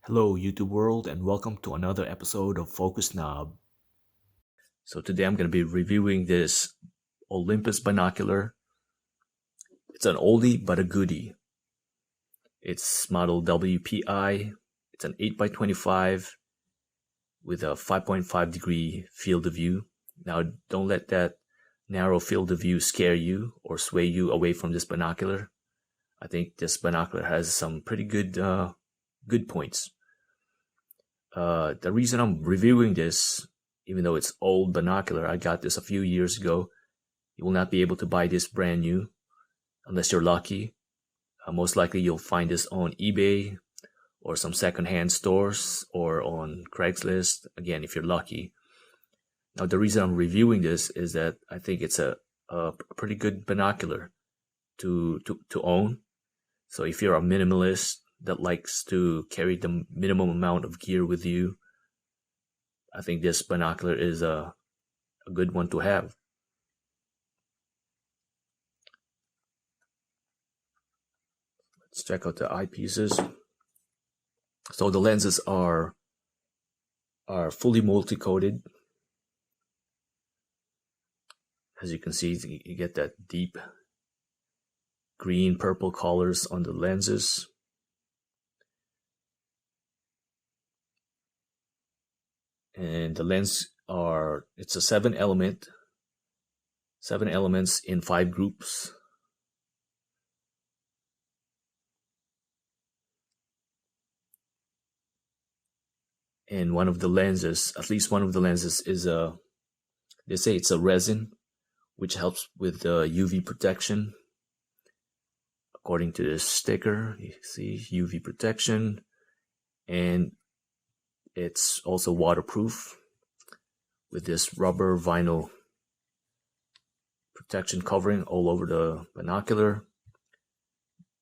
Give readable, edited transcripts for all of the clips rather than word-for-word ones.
Hello, YouTube world, and welcome to another episode of Focus Knob. So today I'm going to be reviewing this Olympus binocular. It's an oldie but a goodie. It's model WPI. It's an 8x25 with a 5.5 degree field of view. Now, don't let that narrow field of view scare you or sway you away from this binocular. I think this binocular has some pretty good points. The reason I'm reviewing this, even though it's old binocular, I got this a few years ago. You will not be able to buy this brand new unless you're lucky. Most likely you'll find this on eBay or some secondhand stores or on Craigslist, again, if you're lucky. Now, the reason I'm reviewing this is that I think it's a pretty good binocular to own. So if you're a minimalist that likes to carry the minimum amount of gear with you, I think this binocular is a good one to have. Let's check out the eyepieces. So the lenses are fully multi-coated. As you can see, you get that deep green, purple colors on the lenses. And the lens it's a 7 elements in 5 groups. And one of the lenses, at least one of the lenses, is they say it's a resin, which helps with UV protection. According to this sticker, you see UV protection, and it's also waterproof with this rubber vinyl protection covering all over the binocular.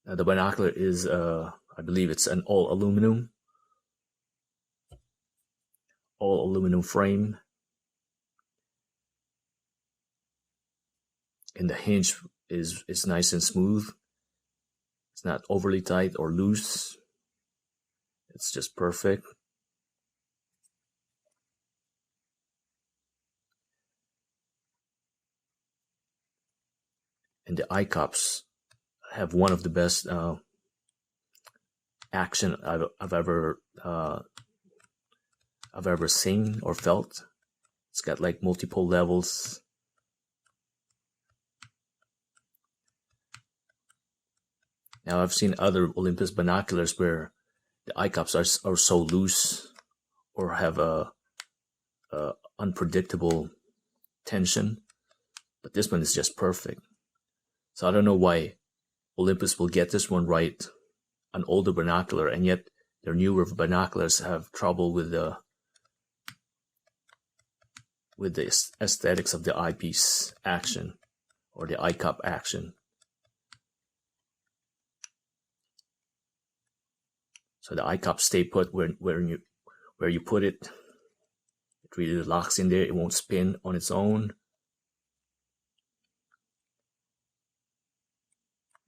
The binocular is, I believe it's an all aluminum frame, and the hinge is nice and smooth. It's not overly tight or loose. It's just perfect. And the eye cups have one of the best action I've ever seen or felt. It's got like multiple levels. Now, I've seen other Olympus binoculars where the eye cups are so loose or have a unpredictable tension, but this one is just perfect. So I don't know why Olympus will get this one right, an older binocular, and yet their newer binoculars have trouble with the aesthetics of the eyepiece action or the eye cup action. So the eye cups stay put where you put it. It really locks in there. It won't spin on its own.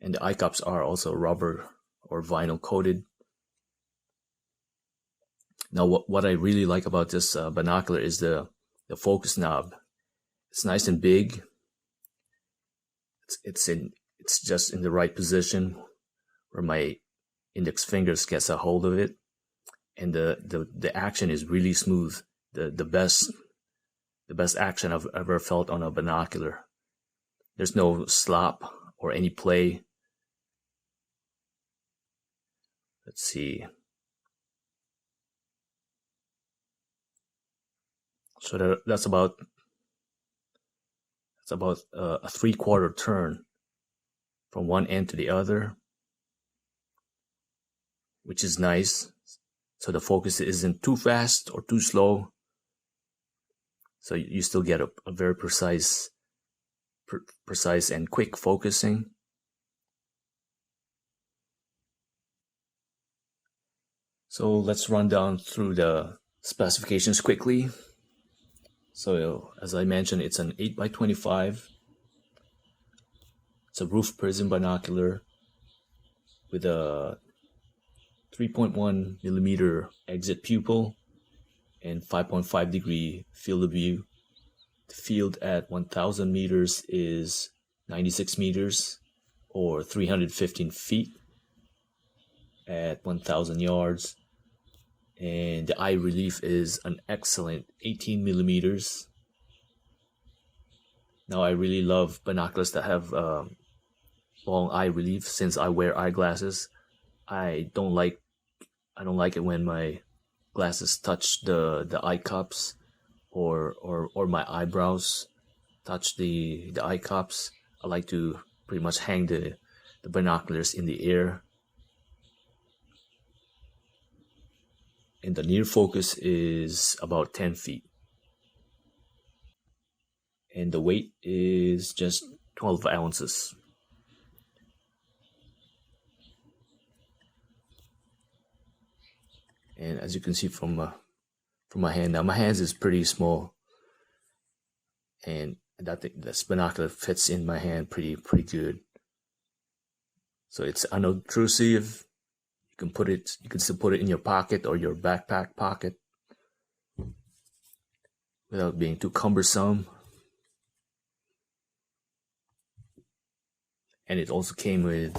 And the eye cups are also rubber or vinyl coated. Now, what I really like about this binocular is the focus knob. It's nice and big. It's just in the right position where my index fingers gets a hold of it, and the action is really smooth. The best action I've ever felt on a binocular. There's no slop or any play. Let's see. So that's about a 3/4 turn from one end to the other, which is nice. So the focus isn't too fast or too slow. So you still get a very precise and quick focusing. So let's run down through the specifications quickly. So as I mentioned, it's an 8x25. It's a roof prism binocular with a 3.1 millimeter exit pupil, and 5.5 degree field of view. The field at 1000 meters is 96 meters or 315 feet at 1000 yards. And the eye relief is an excellent 18 millimeters. Now I really love binoculars that have long eye relief since I wear eyeglasses. I don't like it when my glasses touch the eye cups or my eyebrows touch the eye cups. I like to pretty much hang the binoculars in the air. And the near focus is about 10 feet. And the weight is just 12 ounces. And as you can see from my hand, now my hands is pretty small, and that this binocular fits in my hand pretty good. So it's unobtrusive. You can still put it in your pocket or your backpack pocket without being too cumbersome. And it also came with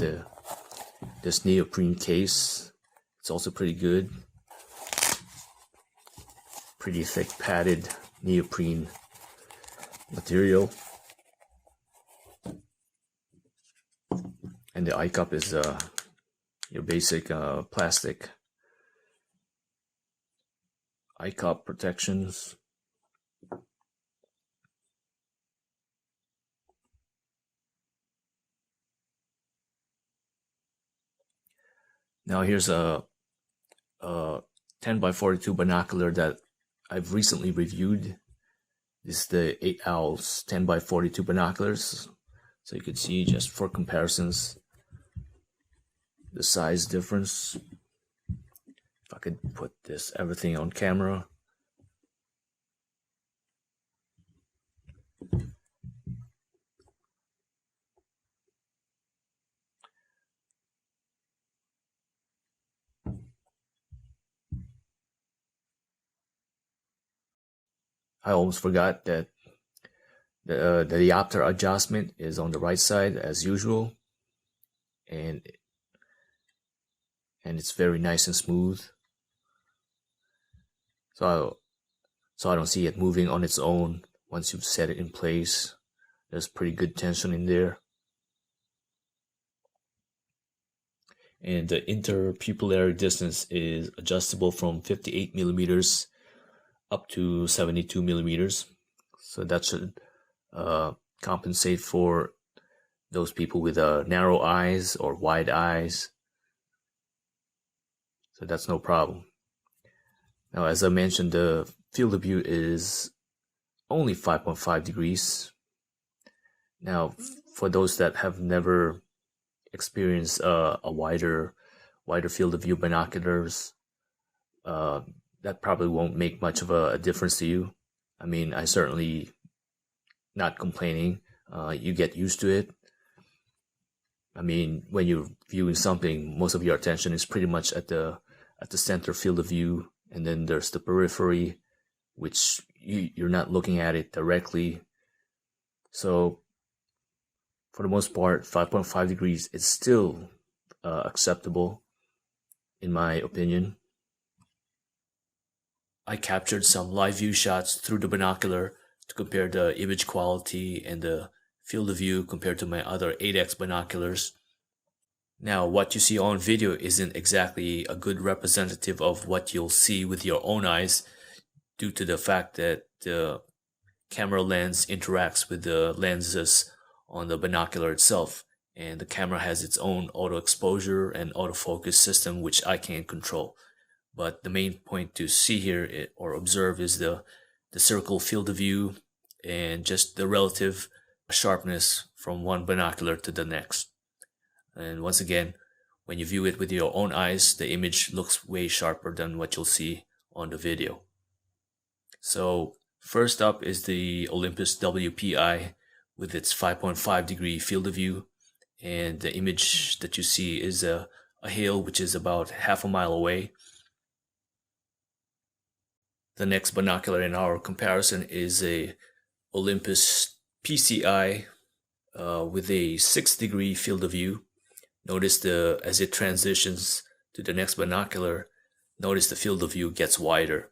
this neoprene case. It's also pretty good. Pretty thick padded neoprene material. And the eye cup is your basic plastic eye cup protections. Now here's a 10 by 42 binocular that I've recently reviewed. This is the 8 Owls 10 by 42 binoculars. So you can see, just for comparisons, the size difference. If I could put everything on camera. I almost forgot that the diopter adjustment is on the right side as usual, and it's very nice and smooth. So I don't see it moving on its own once you've set it in place. There's pretty good tension in there. And the interpupillary distance is adjustable from 58 millimeters up to 72 millimeters. So that should compensate for those people with narrow eyes or wide eyes. So that's no problem. Now, as I mentioned, the field of view is only 5.5 degrees. Now, for those that have never experienced a wider field of view binoculars, that probably won't make much of a difference to you. I mean, I certainly not complaining. You get used to it. I mean, when you're viewing something, most of your attention is pretty much at the center field of view, and then there's the periphery, which you're not looking at it directly. So for the most part, 5.5 degrees is still acceptable, in my opinion. I captured some live view shots through the binocular to compare the image quality and the field of view compared to my other 8X binoculars. Now, what you see on video isn't exactly a good representative of what you'll see with your own eyes, due to the fact that the camera lens interacts with the lenses on the binocular itself, and the camera has its own auto exposure and autofocus system, which I can't control. But the main point to see here or observe is the circle field of view and just the relative sharpness from one binocular to the next. And once again, when you view it with your own eyes, the image looks way sharper than what you'll see on the video. So first up is the Olympus WPI with its 5.5 degree field of view, and the image that you see is a a hill which is about half a mile away. The next binocular in our comparison is a Olympus PCI with a 6-degree field of view. Notice as it transitions to the next binocular, notice the field of view gets wider.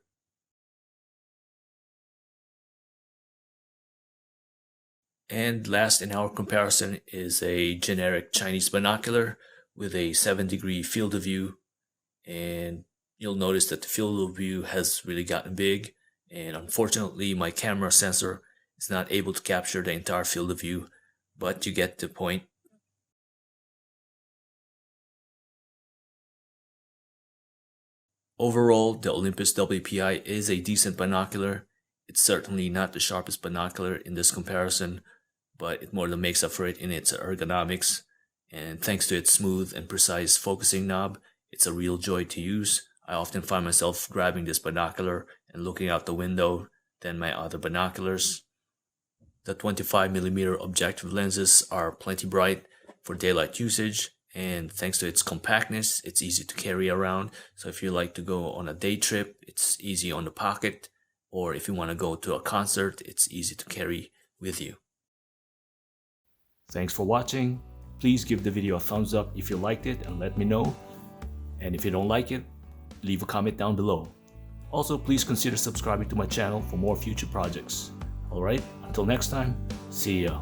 And last in our comparison is a generic Chinese binocular with a 7-degree field of view. And you'll notice that the field of view has really gotten big. And unfortunately, my camera sensor is not able to capture the entire field of view, but you get the point. Overall, the Olympus WPI is a decent binocular. It's certainly not the sharpest binocular in this comparison, but it more than makes up for it in its ergonomics. And thanks to its smooth and precise focusing knob, it's a real joy to use. I often find myself grabbing this binocular and looking out the window than my other binoculars. The 25mm objective lenses are plenty bright for daylight usage, and thanks to its compactness, it's easy to carry around. So if you like to go on a day trip, it's easy on the pocket, or if you want to go to a concert, it's easy to carry with you. Thanks for watching. Please give the video a thumbs up if you liked it and let me know. And if you don't like it, leave a comment down below. Also, please consider subscribing to my channel for more future projects. Alright, until next time, see ya.